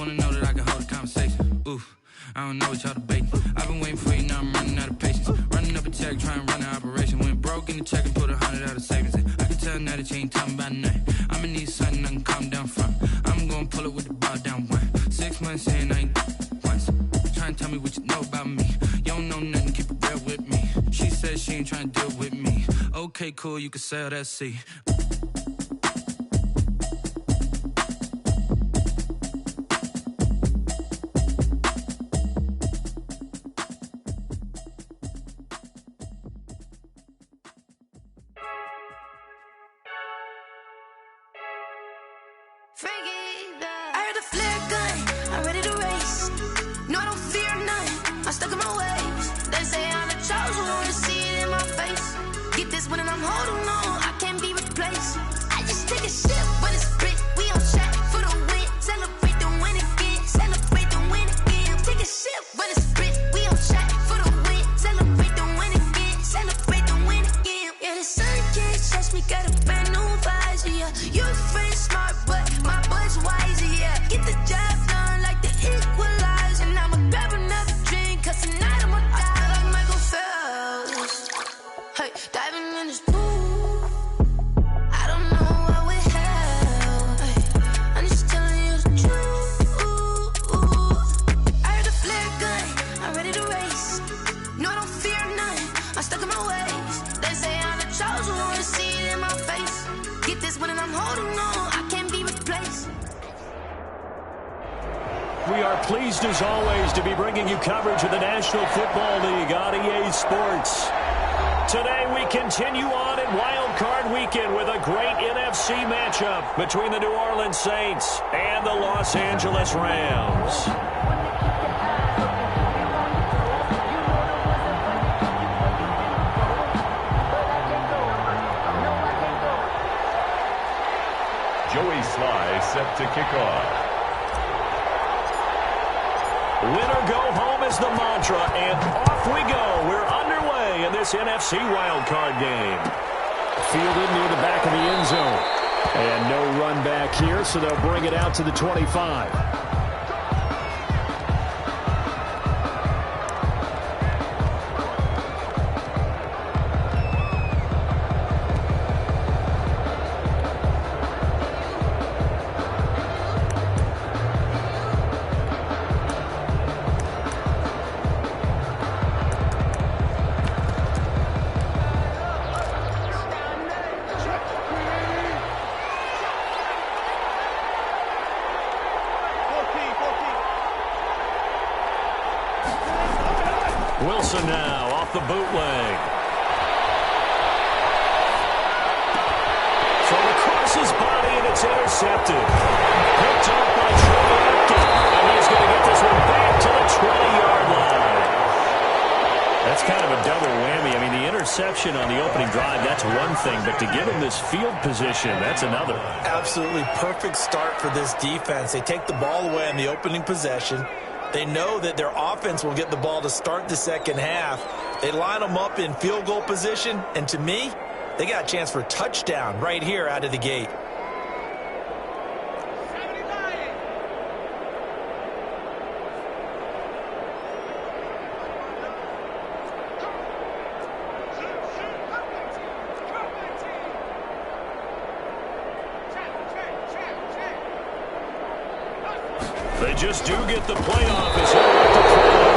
wanna know that I can hold a conversation. Ooh, I don't know what y'all debating. I've been waiting for you, now I'm running out of patience. Running up a check, trying to run an operation. Went broke in the check and put 100 out of savings in. I can tell now that you ain't talking about nothing. I'ma need something I can calm down from. I'm gonna pull it with the bar down one. 6 months in, I ain't once. Trying to tell me what you know about me. You don't know nothing, keep it real with me. She said she ain't trying to deal with me. Okay, cool, you can sell that seat. I heard a flare gun, I'm ready to race. No, I don't fear none, I'm stuck in my ways. They say I'm the chosen one, to see it in my face. Get this one and I'm holding on, I can't be replaced. I just take a sip, but it's split, we on track for the win. Celebrate the win again, celebrate the win again. Take a sip, but it's split, we on track for the win. Celebrate the win again, celebrate the win again. Yeah, the sun can't touch me, got a brand new visor, yeah. You're friend smart, but my boy's wiser, yeah. Get the job done like the equalizer. And I'ma grab another drink, cause tonight I'ma die like Michael Phelps. Hey, diving in this pool, I don't know what we have. Hey, I'm just telling you the truth. I heard a flare gun, I'm ready to race. No, I don't fear none, I'm stuck in my ways. They say I'm the chosen one, to see it in my face. Get this one and I'm holding on, I can't be replaced. We are pleased, as always, to be bringing you coverage of the National Football League on EA Sports. Today, we continue on in Wild Card Weekend with a great NFC matchup between the New Orleans Saints and the Los Angeles Rams. Joey Sly set to kick off. Win or go home is the mantra, and off we go. We're underway in this NFC wildcard game. Fielded near the back of the end zone. And no run back here, so they'll bring it out to the 25. Wilson now off the bootleg. From across his body, and it's intercepted. Picked up by Troy Apke. And he's going to get this one back to the 20-yard line. That's kind of a double whammy. I mean, the interception on the opening drive, that's one thing. But to give him this field position, that's another. Absolutely perfect start for this defense. They take the ball away on the opening possession. They know that their offense will get the ball to start the second half. They line them up in field goal position, and to me, they got a chance for a touchdown right here out of the gate. They just do get the playoff as he'll have to play.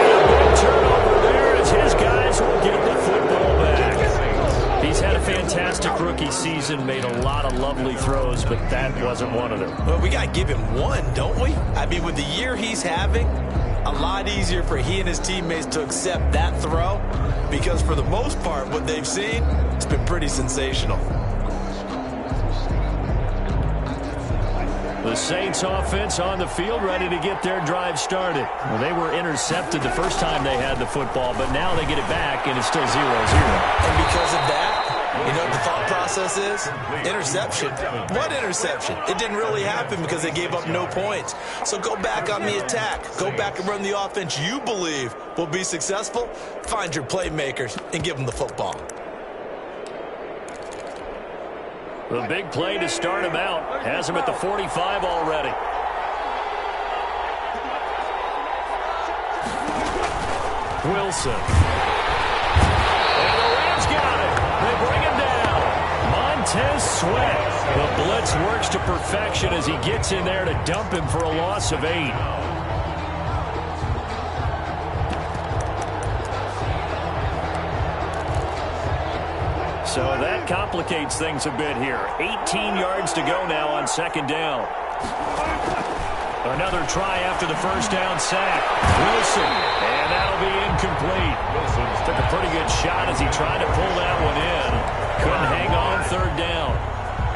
And a big turnover there as his guys will get the football back. He's had a fantastic rookie season, made a lot of lovely throws, but that wasn't one of them. Well, we got to give him one, don't we? I mean, with the year he's having, a lot easier for he and his teammates to accept that throw, because for the most part, what they've seen, it's been pretty sensational. The Saints offense on the field, ready to get their drive started. Well, they were intercepted the first time they had the football, but now they get it back, and it's still 0-0. And because of that, you know what the thought process is? Interception. What interception? It didn't really happen because they gave up no points. So go back on the attack. Go back and run the offense you believe will be successful. Find your playmakers and give them the football. The big play to start him out has him at the 45 already. Wilson. And the Rams got it. They bring him down. Montez Sweat. The blitz works to perfection as he gets in there to dump him for a loss of 8. So that complicates things a bit here. 18 yards to go now on second down. Another try after the first down sack. Wilson, and that'll be incomplete. Took a pretty good shot as he tried to pull that one in. Couldn't hang on third down.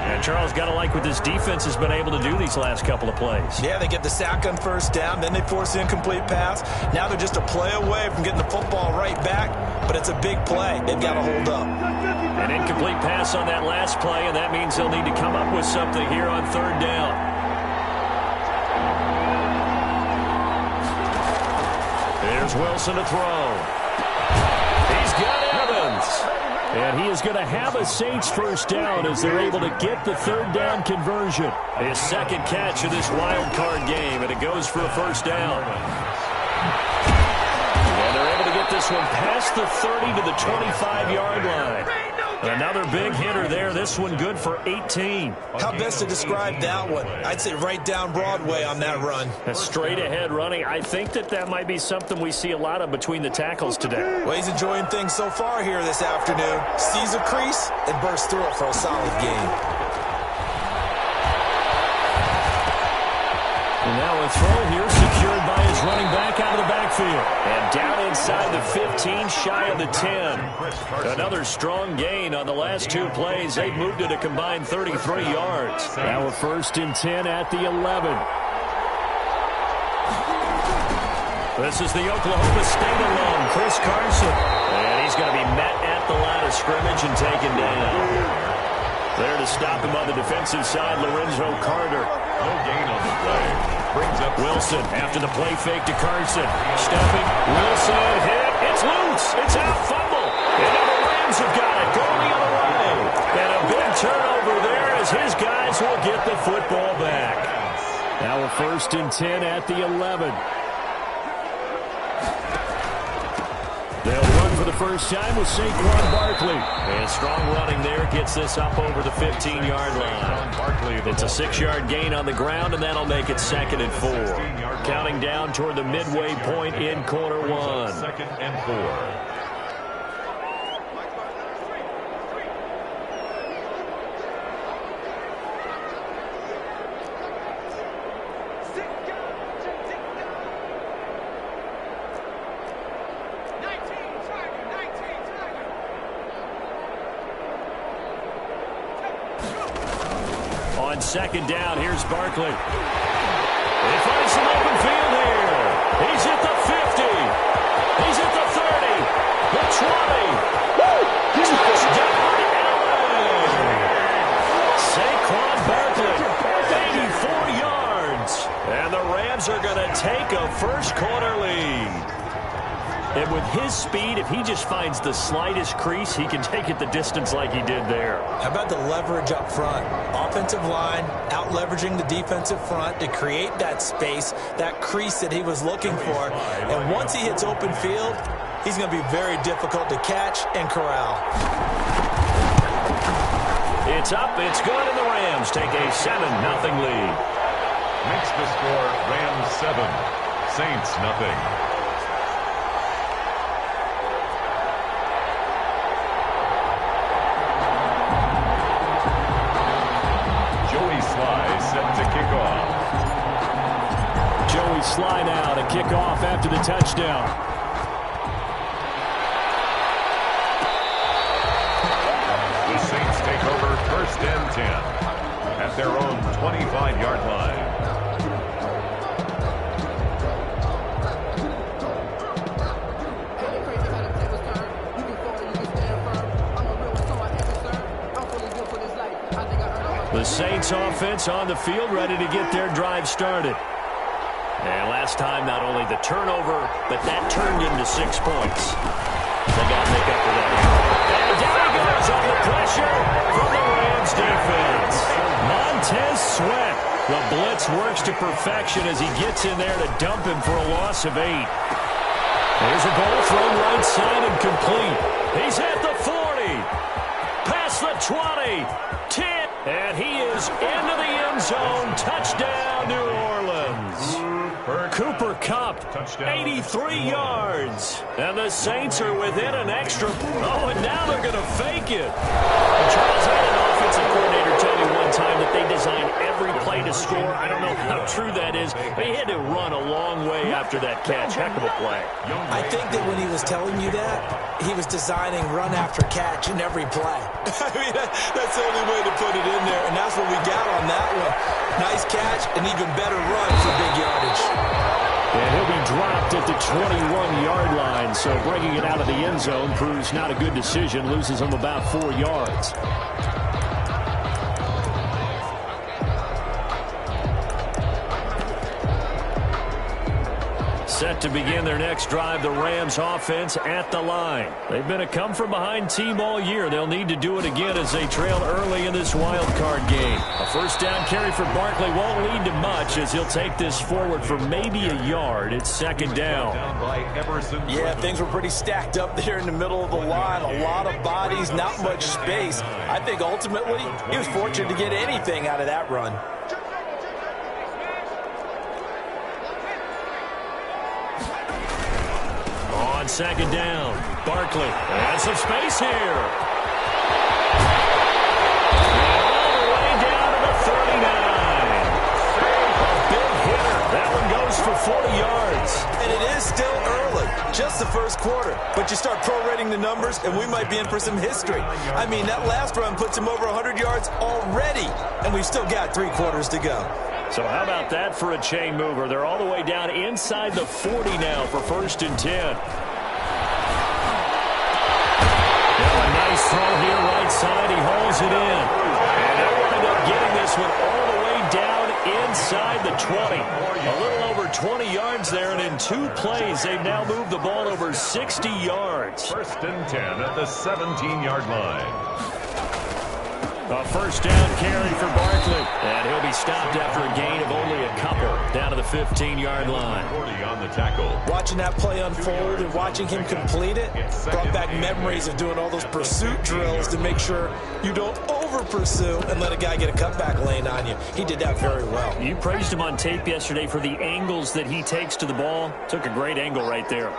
And Charles, got to like what this defense has been able to do these last couple of plays. Yeah, they get the sack on first down, then they force the incomplete pass. Now they're just a play away from getting the football right back, but it's a big play. They've got to hold up. An incomplete pass on that last play, and that means they'll need to come up with something here on third down. There's Wilson to throw. He's got Evans. And he is going to have a Saints first down as they're able to get the third down conversion. His second catch of this wild card game, and it goes for a first down. And they're able to get this one past the 30 to the 25-yard line. Another big hitter there. This one good for 18. How best to describe that one? I'd say right down Broadway on that run. A straight-ahead running. I think that might be something we see a lot of between the tackles today. Well, he's enjoying things so far here this afternoon. Sees a crease and bursts through it for a solid game. And now a throw here secured by his running back out of the backfield. And down inside the 15, shy of the 10. Another strong gain on the last two plays. They've moved it a combined 33 yards. Now a 1st and 10 at the 11. This is the Oklahoma State alum, Chris Carson. And he's going to be met at the line of scrimmage and taken down. There to stop him on the defensive side, Lorenzo Carter. No gain on the play. Brings up Wilson after the play fake to Carson. Stepping. Wilson hit. It's loose. It's out. Fumble. And now the Rams have got it. Going the other way. And a big turnover there as his guys will get the football back. Now a 1st and 10 at the 11. They'll run for the first time with Saquon Barkley. And strong running there gets this up over the 15-yard line. It's a 6-yard gain on the ground, and that'll make it 2nd and 4. Counting down toward the midway point in quarter one. 2nd and 4. On 2nd down, here's Barkley. He finds some open field here. He's at the 50. He's at the 30. The 20. Touchdown, LA. Saquon Barkley, 84 yards. And the Rams are going to take a first-quarter lead. And with his speed, if he just finds the slightest crease, he can take it the distance like he did there. How about the leverage up front? Offensive line out-leveraging the defensive front to create that space, that crease that he was looking for. And once he hits open field, he's going to be very difficult to catch and corral. It's up, it's good, and the Rams take a 7-0 lead. Makes the score Rams 7, Saints nothing. Joey Sly now to kick off after the touchdown. The Saints take over 1st and 10 at their own 25-yard line. The Saints offense on the field, ready to get their drive started. And last time, not only the turnover, but that turned into 6 points. They got to make up for that. And down he goes on the pressure from the Rams defense. Montez Sweat. The blitz works to perfection as he gets in there to dump him for a loss of 8. Here's a ball thrown right side and complete. He's at the 40. Past the 20. 10. And he is into the end zone. Touchdown, New Orleans. Cooper Kupp, 83 yards. And the Saints are within an extra. Oh, and now they're going to fake it. And Charles, I had an offensive coordinator tell me one time that they design every play to score. I don't know how true that is. They had to run a long way after that catch. Heck of a play. I think that when he was telling you that, he was designing run after catch in every play. I mean, that's the only way to put it in there, and that's what we got on that one. Nice catch, and even better run for big yardage. And he'll be dropped at the 21-yard line, so bringing it out of the end zone proves not a good decision, loses him about 4 yards. Set to begin their next drive, the Rams offense at the line. They've been a come-from-behind team all year. They'll need to do it again as they trail early in this wild card game. A first down carry for Barkley won't lead to much as he'll take this forward for maybe a yard. It's second down. Yeah, things were pretty stacked up there in the middle of the line. A lot of bodies, not much space. I think ultimately he was fortunate to get anything out of that run. On second down, Barkley has some space here. And all the way down to the 39. A big hitter. That one goes for 40 yards. And it is still early, just the first quarter. But you start prorating the numbers, and we might be in for some history. I mean, that last run puts him over 100 yards already, and we've still got 3 quarters to go. So how about that for a chain mover? They're all the way down inside the 40 now for 1st and 10. Now a nice throw here right side. He hauls it in. And they'll wind up getting this one all the way down inside the 20. A little over 20 yards there, and in 2 plays, they've now moved the ball over 60 yards. 1st and 10 at the 17-yard line. A first down carry for Barkley. And he'll be stopped after a gain of only a couple down to the 15-yard line. 40 on the tackle. Watching that play unfold and watching him complete it brought back memories of doing all those pursuit drills to make sure you don't over-pursue and let a guy get a cutback lane on you. He did that very well. You praised him on tape yesterday for the angles that he takes to the ball. Took a great angle right there.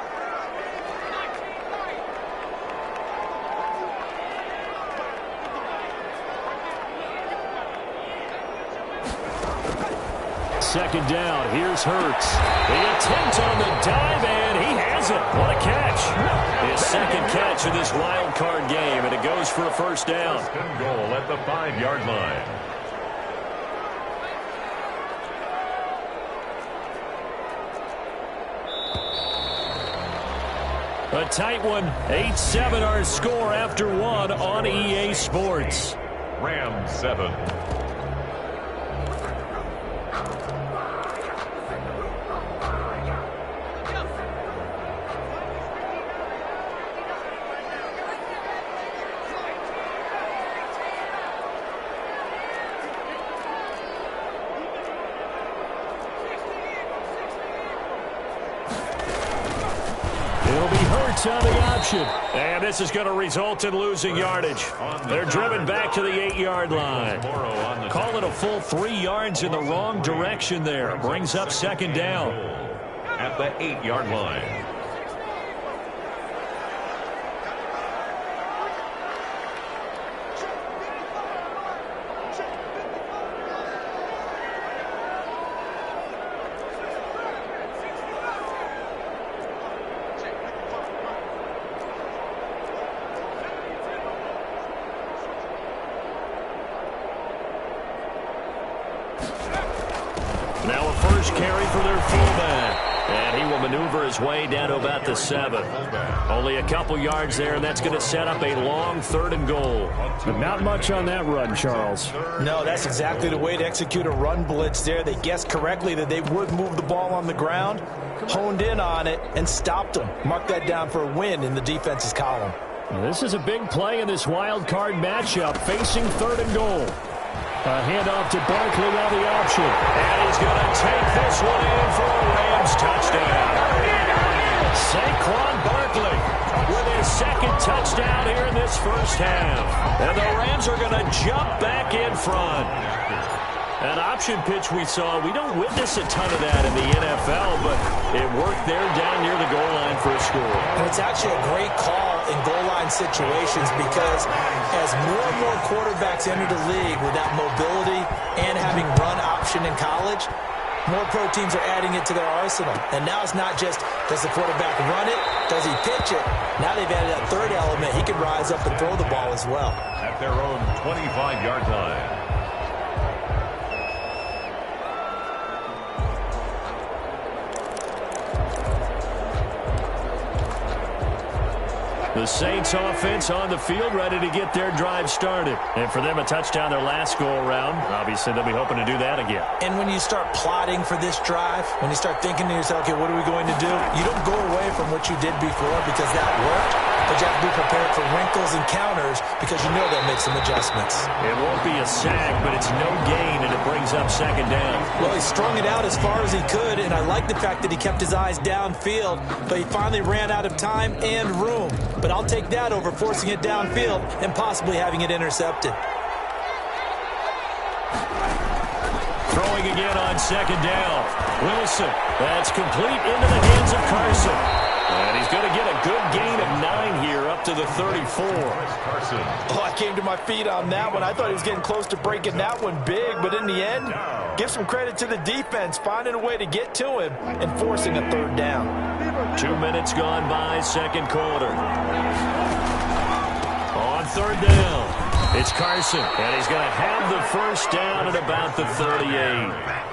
Second down, here's Hurts. The attempt on the dive, and he has it. What a catch. His second catch of this wild card game, and it goes for a first down. 1st and goal at the 5-yard line. A tight one, 8-7 our score after 1 on EA Sports. Rams 7. On the option. And this is going to result in losing yardage. They're driven back to the 8-yard line. Call it a full 3 yards in the wrong direction there. Brings up second down. At the 8-yard line. Now a first carry for their fullback. And he will maneuver his way down to about the 7. Only a couple yards there, and that's going to set up a long 3rd and goal. But not much on that run, Charles. No, that's exactly the way to execute a run blitz there. They guessed correctly that they would move the ball on the ground, honed in on it, and stopped them. Mark that down for a win in the defense's column. Well, this is a big play in this wild card matchup, facing 3rd and goal. A handoff to Barkley on the option. And he's going to take this one in for a Rams touchdown. Saquon touchdown here in this first half. And the Rams are going to jump back in front. An option pitch we saw, we don't witness a ton of that in the NFL, but it worked there down near the goal line for a score. And it's actually a great call in goal line situations because as more and more quarterbacks enter the league with that mobility and having run option in college, more pro teams are adding it to their arsenal. And now it's not just, does the quarterback run it? Does he pitch it? Now they've added that third element. He can rise up and throw the ball as well. At their own 25-yard line. The Saints offense on the field, ready to get their drive started. And for them, a touchdown their last go-around. Obviously, they'll be hoping to do that again. And when you start plotting for this drive, when you start thinking to yourself, okay, what are we going to do? You don't go away from what you did before because that worked, but you have to be prepared for wrinkles and counters because you know they'll make some adjustments. It won't be a sack, but it's no gain, and it brings up second down. Well, he strung it out as far as he could, and I like the fact that he kept his eyes downfield, but he finally ran out of time and room. But I'll take that over forcing it downfield and possibly having it intercepted. Throwing again on second down. Wilson, that's complete into the hands of Carson. And he's going to get a good gain of 9 here up to the 34. Carson. Oh, I came to my feet on that one. I thought he was getting close to breaking that one big, but in the end, give some credit to the defense, finding a way to get to him and forcing a third down. 2 minutes gone by, second quarter. On third down, it's Carson, and he's going to have the first down at about the 38.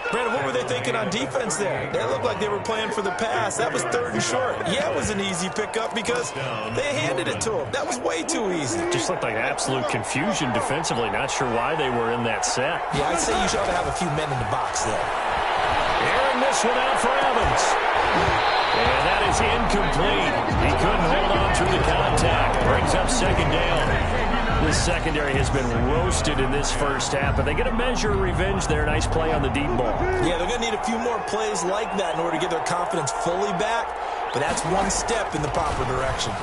Brandon, what were they thinking on defense there? They looked like they were playing for the pass. That was third and short. Yeah, it was an easy pickup because they handed it to him. That was way too easy. Just looked like absolute confusion defensively. Not sure why they were in that set. Yeah, I'd say you should have a few men in the box there. Airing this one out for Evans. And that is incomplete. He couldn't hold on through the contact. Brings up second down. This secondary has been roasted in this first half, but they get a measure of revenge there. Nice play on the deep ball. Yeah, they're going to need a few more plays like that in order to get their confidence fully back, but that's one step in the proper direction.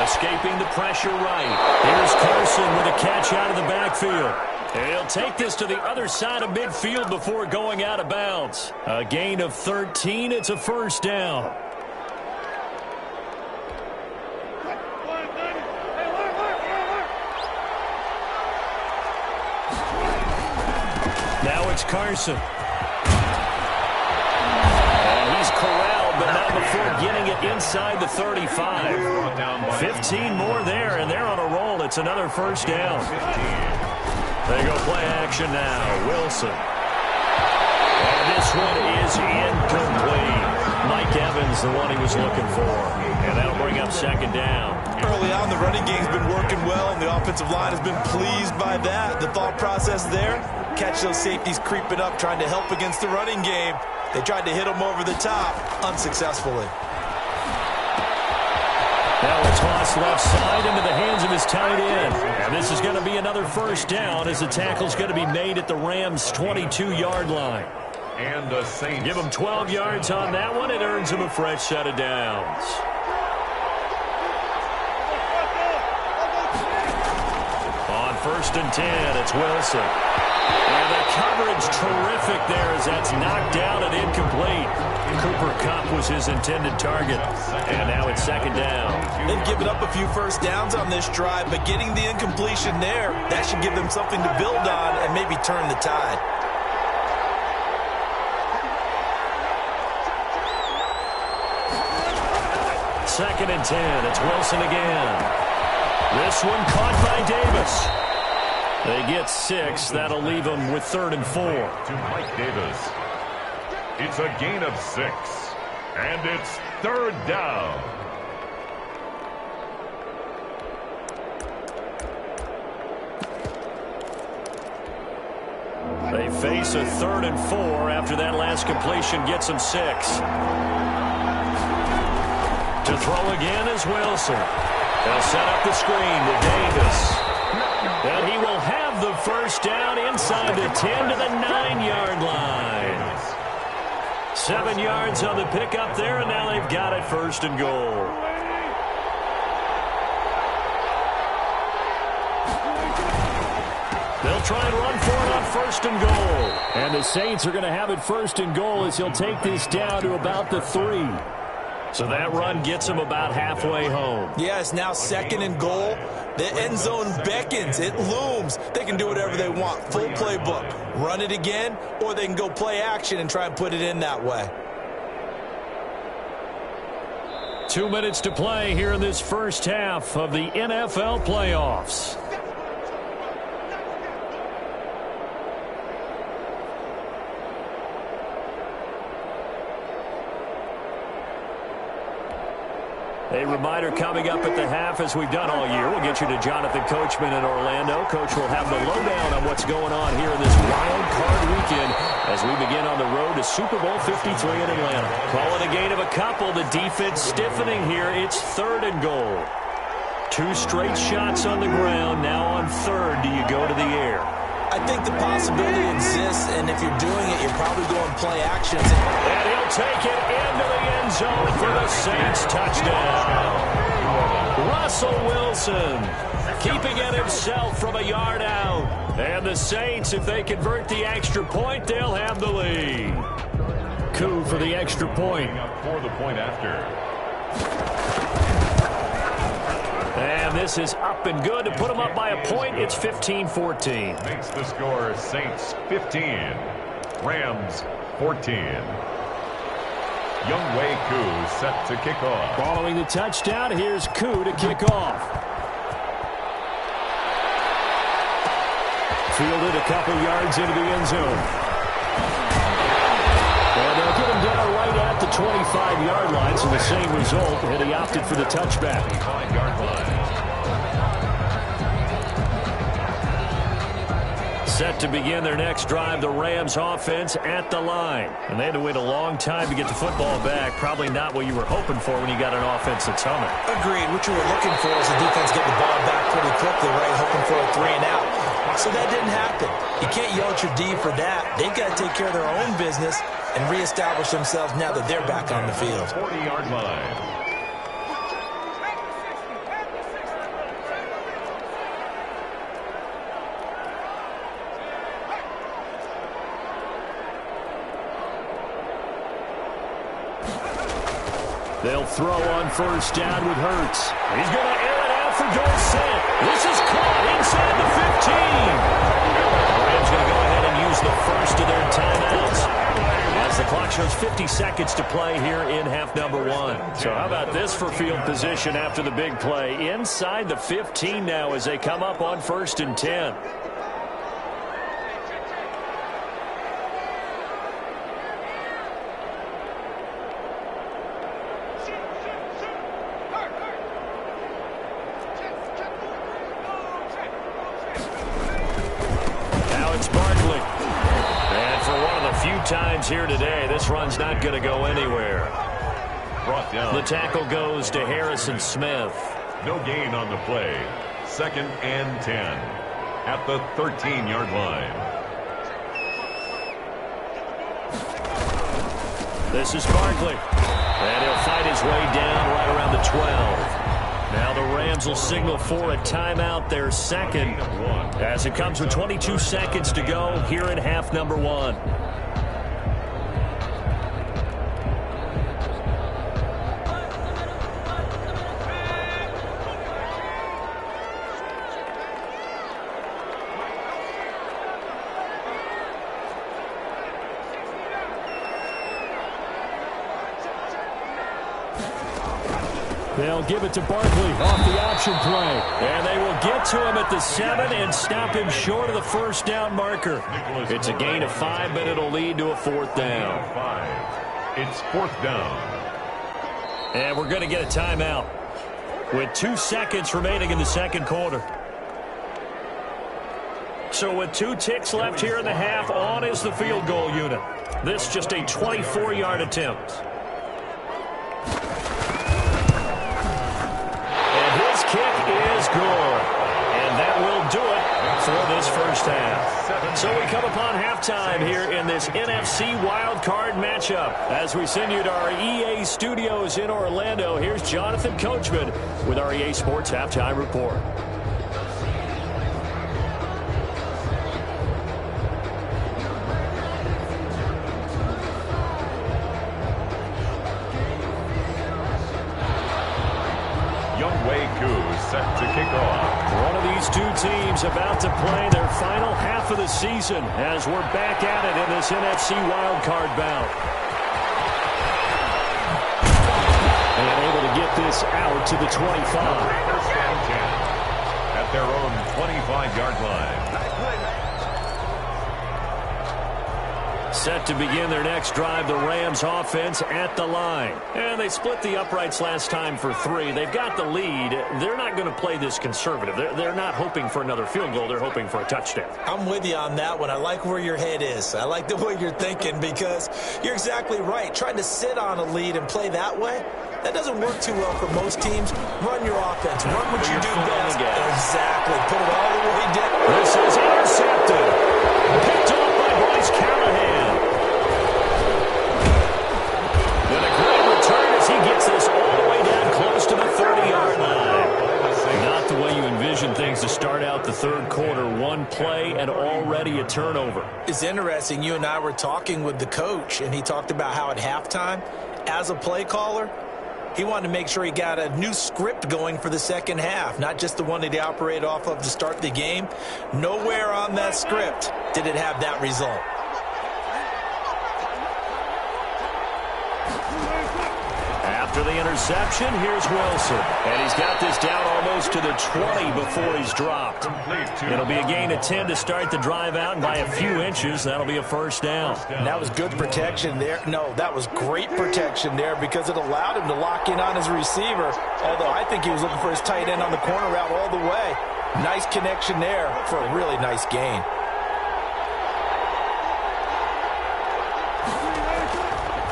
Escaping the pressure right. Here's Carson with a catch out of the backfield. And he'll take this to the other side of midfield before going out of bounds. A gain of 13. It's a first down. Now it's Carson. And he's corralled, but not before getting it inside the 35. 15 more there, and they're on a roll. It's another first down. They go play action now. Wilson. And this one is incomplete. Mike Evans, the one he was looking for. And that'll bring up second down. Early on, the running game's been working well, and the offensive line has been pleased by that. The thought process there, catch those safeties creeping up, trying to help against the running game. They tried to hit them over the top, unsuccessfully. Now a toss left side into the hands of his tight end. And this is going to be another first down as the tackle's going to be made at the Rams' 22-yard line. And the Saints. Give him 12 yards on that one. It earns him a fresh set of downs. On first and 10, it's Wilson. And the coverage terrific there as that's knocked down and incomplete. Cooper Kupp was his intended target. And now it's second down. They've given up a few first downs on this drive, but getting the incompletion there, that should give them something to build on and maybe turn the tide. Second and 10. It's Wilson again. This one caught by Davis. They get 6. That'll leave them with 3rd and 4. To Mike Davis. It's a gain of 6. And it's 3rd down. They face a 3rd and 4 after that last completion gets them 6. To throw again is Wilson. They'll set up the screen to Davis. And he will have the first down inside the 10 to the 9-yard line. 7 yards on the pickup there, and now they've got it 1st and goal. They'll try and run for it on 1st and goal. And the Saints are going to have it 1st and goal as he'll take this down to about the 3. So that run gets them about halfway home. Yeah, it's now 2nd and goal. The end zone beckons. It looms. They can do whatever they want. Full playbook. Run it again, or they can go play action and try and put it in that way. 2 minutes to play here in this first half of the NFL playoffs. A reminder coming up at the half, as we've done all year. We'll get you to Jonathan Coachman in Orlando. Coach will have the lowdown on what's going on here in this wild card weekend as we begin on the road to Super Bowl 53 in Atlanta. Calling a gain of a couple. The defense stiffening here. It's 3rd and goal. 2 straight shots on the ground. Now on 3rd, do you go to the air? I think the possibility exists, and if you're doing it, you're probably going play actions. And he'll take it into the end zone for the Saints touchdown. Russell Wilson keeping it himself from a yard out. And the Saints, if they convert the extra point, they'll have the lead. Coup for the extra point. For the point after. And this is up and good to put them up by a point. It's 15-14. Makes the score Saints 15, Rams 14. Younghoe Koo set to kick off. Following the touchdown, here's Koo to kick off. Fielded a couple yards into the end zone. And they'll get him down right at the 25-yard line, so the same result, and he opted for the touchback. 25-yard line. Set to begin their next drive, the Rams offense at the line. And they had to wait a long time to get the football back. Probably not what you were hoping for when you got an offense that's humming. Agreed. What you were looking for is the defense getting the ball back pretty quickly, right? Hoping for a 3 and out. So that didn't happen. You can't yell at your D for that. They've got to take care of their own business and reestablish themselves now that they're back on the field. 40-yard line. They'll throw on 1st down with Hurts. He's going to air it out for Dorsett. This is caught inside the 15. The Rams going to go ahead and use the first of their timeouts as the clock shows 50 seconds to play here in half number 1. So how about this for field position after the big play? Inside the 15 now as they come up on 1st and 10. Times here today, this run's not going to go anywhere. Brought down. The tackle goes to Harrison Smith. No gain on the play. 2nd and 10 at the 13-yard line. This is Barkley. And he'll fight his way down right around the 12. Now the Rams will signal for a timeout, their 2nd, as it comes with 22 seconds to go here in half number 1. They'll give it to Barkley off the option play. And they will get to him at the 7 and stop him short of the 1st down marker. It's a gain of 5, but it'll lead to a 4th down. 5. It's 4th down. And we're going to get a timeout with 2 seconds remaining in the 2nd quarter. So with 2 ticks left here in the half, on is the field goal unit. This just a 24-yard attempt. Kick is good. And that will do it for this first half. 7. So we come upon halftime here in this NFC wildcard matchup. As we send you to our EA studios in Orlando, here's Jonathan Coachman with our EA Sports Halftime Report. Set to kick off. One of these two teams about to play their final half of the season as we're back at it in this NFC wildcard bout. And able to get this out to the 25. First and 10 at their own 25-yard line. Set to begin their next drive, the Rams offense at the line. And they split the uprights last time for 3. They've got the lead. They're not going to play this conservative. They're not hoping for another field goal. They're hoping for a touchdown. I'm with you on that one. I like where your head is. I like the way you're thinking because you're exactly right. Trying to sit on a lead and play that way, that doesn't work too well for most teams. Run your offense. Run what you do best. Exactly. Put it all the way down. This is intercepted. Picked off by Bryce Callahan. And a great return as he gets this all the way down close to the 30-yard line. Not the way you envision things to start out the third quarter. One play and already a turnover. It's interesting. You and I were talking with the coach, and he talked about how at halftime, as a play caller, he wanted to make sure he got a new script going for the second half, not just the one that he operated off of to start the game. Nowhere on that script did it have that result. After the interception, here's Wilson. And he's got this down almost to the 20 before he's dropped. It'll be a gain of 10 to start the drive out, and by a few inches, that'll be a first down. And that was good protection there. No, that was great protection there because it allowed him to lock in on his receiver, although I think he was looking for his tight end on the corner route all the way. Nice connection there for a really nice gain.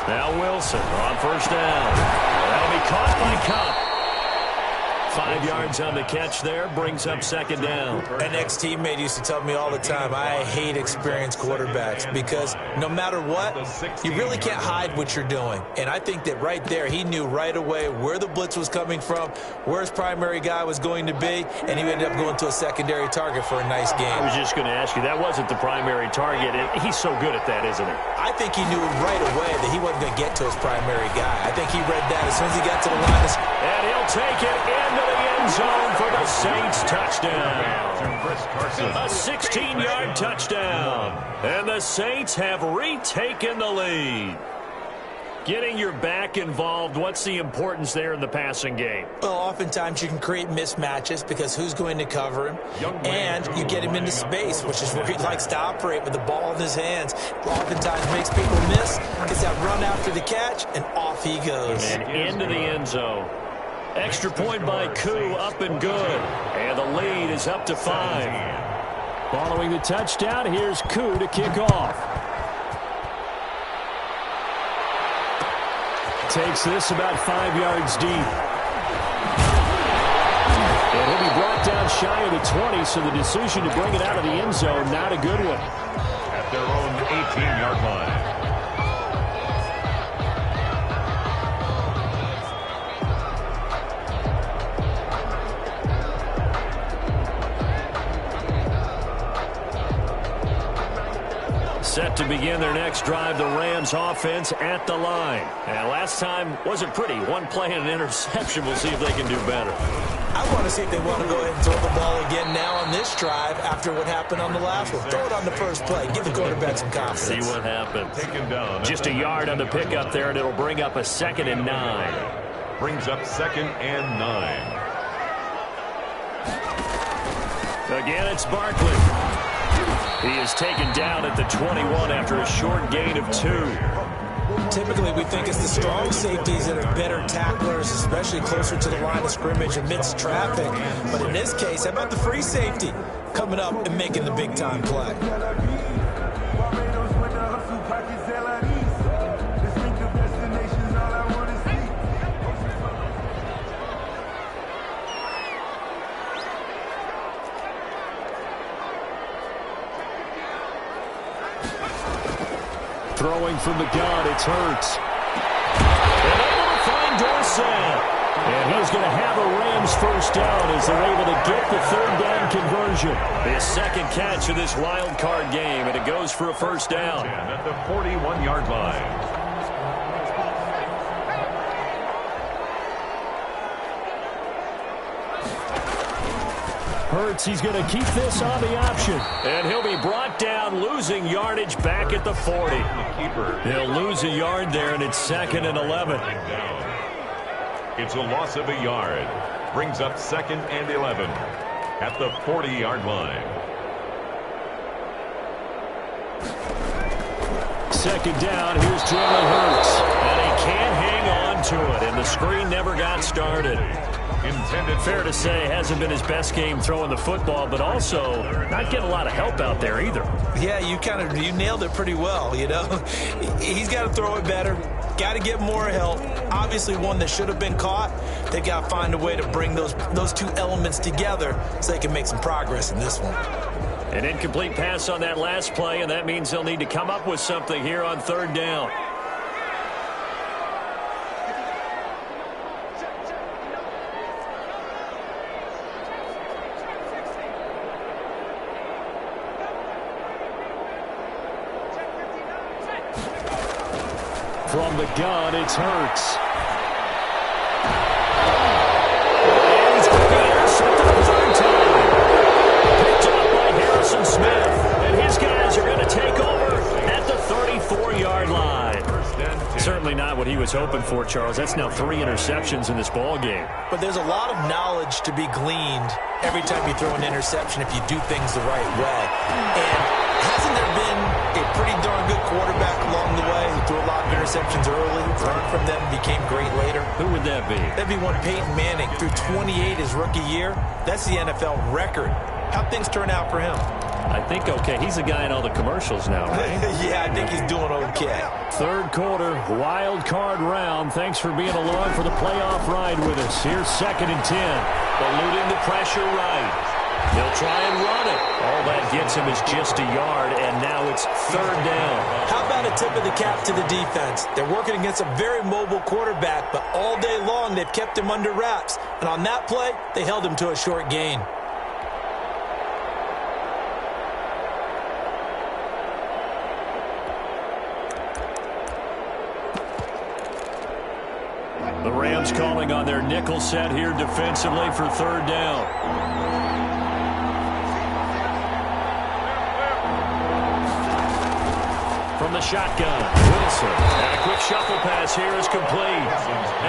Now Wilson on first down. That'll be caught by Cup. 5 yards on the catch there, brings up second down. An ex-teammate used to tell me all the time, I hate experienced quarterbacks because no matter what, you really can't hide what you're doing. And I think that right there, he knew right away where the blitz was coming from, where his primary guy was going to be, and he ended up going to a secondary target for a nice game. I was just going to ask you, that wasn't the primary target, and he's so good at that, isn't he? I think he knew right away that he wasn't going to get to his primary guy. I think he read that as soon as he got to the line. And he'll take it into the end zone for the Saints touchdown. A 16-yard touchdown. And the Saints have retaken the lead. Getting your back involved, what's the importance there in the passing game? Well, oftentimes you can create mismatches because who's going to cover him? And you get him into space, which is where he likes to operate with the ball in his hands. Oftentimes makes people miss, gets that run after the catch, and off he goes. And into the end zone. Extra point by Koo, up and good. And the lead is up to 5. Following the touchdown, here's Koo to kick off. Takes this about 5 yards deep. And he'll be brought down shy of the 20, so the decision to bring it out of the end zone, not a good one. At their own 18-yard line. Set to begin their next drive, the Rams offense at the line. And last time wasn't pretty. One play and an interception. We'll see if they can do better. I want to see if they want to go ahead and throw the ball again now on this drive after what happened on the last one. Throw it on the first play. Give the quarterback some confidence. See what happens. Just a yard on the pickup there, and it'll bring up a 2nd and 9. Brings up 2nd and 9. Again, it's Barkley. He is taken down at the 21 after a short gain of 2. Typically, we think it's the strong safeties that are better tacklers, especially closer to the line of scrimmage amidst traffic. But in this case, how about the free safety coming up and making the big-time play? Throwing from the gun, it's Hurts. And able to find Dorsett. And he's going to have a Rams first down as they're able to get the third down conversion. His second catch of this wild card game, and it goes for a first down. At the 41-yard line. Hurts, he's going to keep this on the option. And he'll be brought down, losing yardage back at the 40. He'll lose a yard there, and it's 2nd and 11. It's a loss of a yard. Brings up 2nd and 11 at the 40-yard line. Second down, here's Jalen Hurts. And he can't hang on to it, and the screen never got started. Fair to say, hasn't been his best game throwing the football, but also not getting a lot of help out there either. Yeah, you nailed it pretty well, you know. He's got to throw it better. Got to get more help. Obviously one that should have been caught. They got to find a way to bring those two elements together so they can make some progress in this one. An incomplete pass on that last play, and that means they'll need to come up with something here on third down. From the gun, it's Hurts. And he's going to be intercepted the third time. Picked up by Harrison Smith. And his guys are going to take over at the 34-yard line. Certainly not what he was hoping for, Charles. That's now 3 interceptions in this ball game. But there's a lot of knowledge to be gleaned every time you throw an interception if you do things the right way. And hasn't there been a pretty darn good quarterback along the way who threw a lot of interceptions early, learned from them, became great later? Who would that be? That'd be one Peyton Manning. Threw 28 his rookie year. That's the NFL record. How'd things turn out for him? I think okay. He's a guy in all the commercials now, right? Yeah, I think he's doing okay. Third quarter, wild card round. Thanks for being along for the playoff ride with us. Here's 2nd and 10. Eluding the pressure right. He'll try and run it. All that gets him is just a yard, and now it's third down. How about a tip of the cap to the defense? They're working against a very mobile quarterback, but all day long they've kept him under wraps. And on that play, they held him to a short gain. The Rams calling on their nickel set here defensively for third down. From the shotgun, Wilson. And a quick shuffle pass here is complete.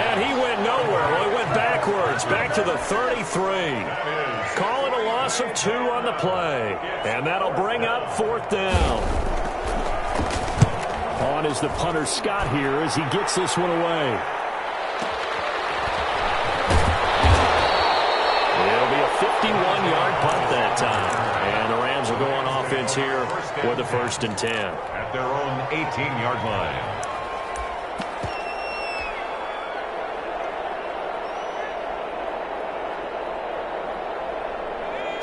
And he went nowhere. Well, he went backwards, back to the 33. Calling a loss of 2 on the play. And that'll bring up 4th down. On is the punter Scott here as he gets this one away. It'll be a 51-yard punt that time. And the Rams will go on offense here with a 1st and 10. At their own 18-yard line.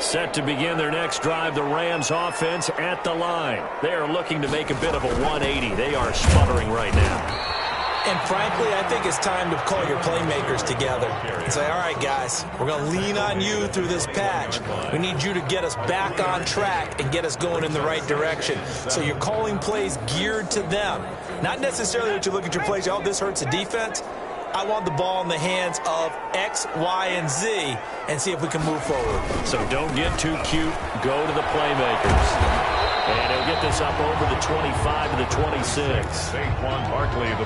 Set to begin their next drive, the Rams offense at the line. They are looking to make a bit of a 180. They are sputtering right now. And frankly, I think it's time to call your playmakers together and say, all right, guys, we're going to lean on you through this patch. We need you to get us back on track and get us going in the right direction. So you're calling plays geared to them. Not necessarily that you look at your plays, oh, this hurts the defense. I want the ball in the hands of X, Y, and Z and see if we can move forward. So don't get too cute. Go to the playmakers. And he'll get this up over the 25 to the 26.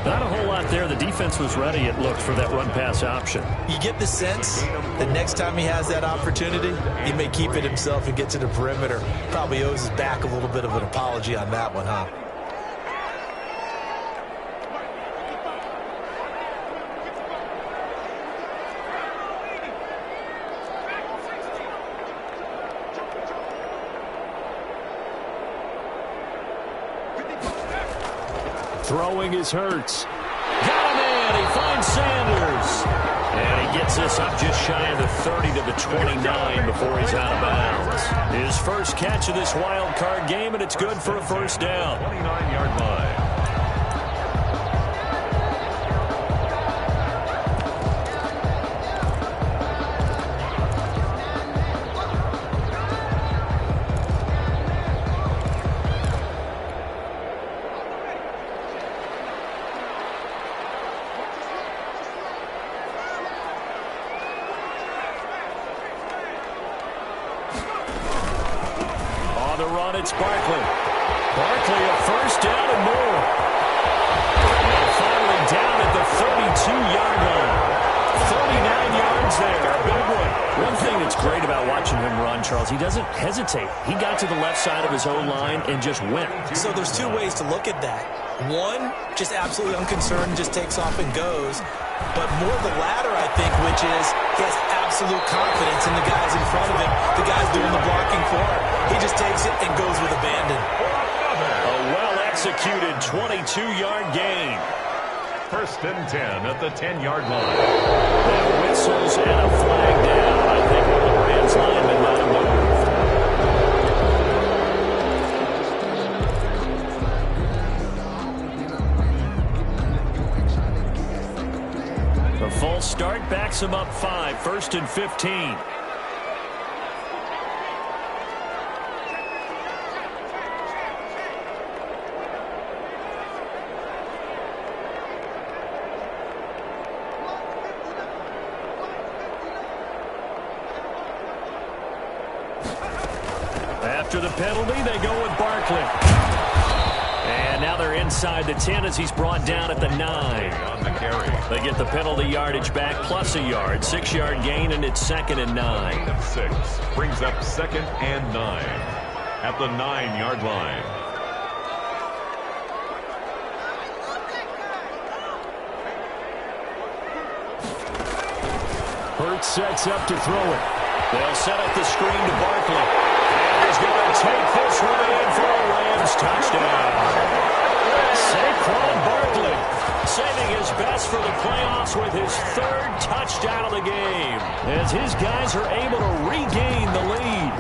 Not a whole lot there. The defense was ready, it looked, for that run-pass option. You get the sense that next time he has that opportunity, he may keep it himself and get to the perimeter. Probably owes his back a little bit of an apology on that one, huh? Throwing his Hurts. Got him in. He finds Sanders. And he gets this up just shy of the 30 to the 29 before he's out of bounds. His first catch of this wild card game, and it's good for a first down. 29-yard line. It's Barkley. Barkley a first down and more. And finally down at the 32-yard line. 39 yards there. A big one. One thing that's great about watching him run, Charles, he doesn't hesitate. He got to the left side of his own line and just went. So there's two ways to look at that. One, just absolutely unconcerned, just takes off and goes. But more the latter, I think, which is he has absolute confidence in the guys in front of him, the guys doing the blocking for him. He just takes it and goes with abandon. A well-executed 22-yard gain. First and 10 at the 10-yard line. Now whistles and a flag down. I think one of the Rams linemen might have moved. The false start backs him up 5. First and 15. After the penalty, they go with Barkley. And now they're inside the 10 as he's brought down at the 9. On the carry. They get the penalty yardage back plus a yard. 6-yard gain, and it's 2nd and 9. 6 brings up 2nd and 9 at the 9-yard line. Hurts sets up to throw it. They'll set up the screen to Barkley. He's going to take this one in for a Rams touchdown. Saquon Barkley saving his best for the playoffs with his 3rd touchdown of the game as his guys are able to regain the lead.